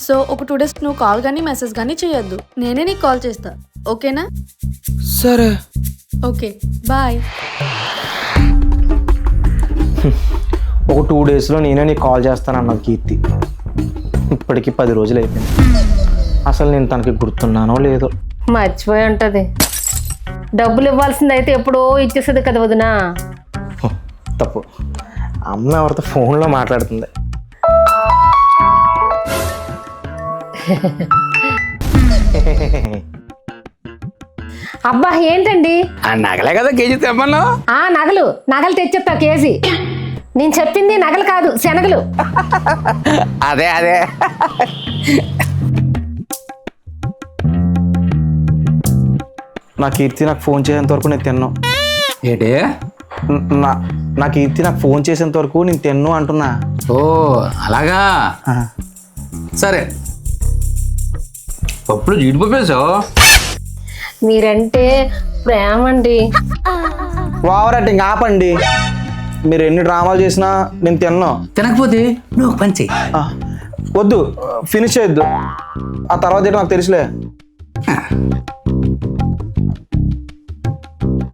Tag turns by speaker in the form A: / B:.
A: So ఒక 2 days నువ్వు call కానీ మెసేజ్ కానీ చేయొద్దు. నేనే నీకు కాల్ చేస్తా. ఓకేనా?
B: సరే.
A: Okay bye.
B: ఒక 2 daysలో నేనే నీకు కాల్ చేస్తానన్నది కీర్తి. ఇప్పటికి 10 రోజులు అయిపోయింది. అసలు నేను తనకి గుర్తున్నానో లేదో.
C: మర్చిపోయి ఉంటది. డబ్బులు ఇవ్వాల్సింది అయితే ఎప్పుడో ఇచ్చేస్తుంది కదా వదినా.
B: తప్పు. అమ్మ ఎవరితో ఫోన్లో మాట్లాడుతుంది.
C: అబ్బా ఏంటండి
D: నగలే కదా కేజీ తెమ్మన్నా.
C: నగలు తెచ్చేస్తా కేజీ. నేను చెప్పింది నగలు కాదు, శనగలు.
D: అదే
B: నా కీర్తి నాకు ఫోన్ చేసేంత వరకు నేను తిన్ను.
D: ఏంటి?
B: నా కీర్తి నాకు ఫోన్ చేసేంత వరకు నేను తిన్ను అంటున్నా.
D: ఓ అలాగా. సరే పప్పులు జీడిపప్పు వేసావు.
C: మీరంటే ప్రేమ అండి.
B: వావరంటే ఇంకా ఆపండి. మీరు ఎన్ని డ్రామాలు చేసినా నేను తిన్ను.
D: తినకపోతే నువ్వు పని చెయ్యి.
B: వద్దు, ఫినిష్ చేయొద్దు. ఆ తర్వాత ఏంటో నాకు తెలుసులే.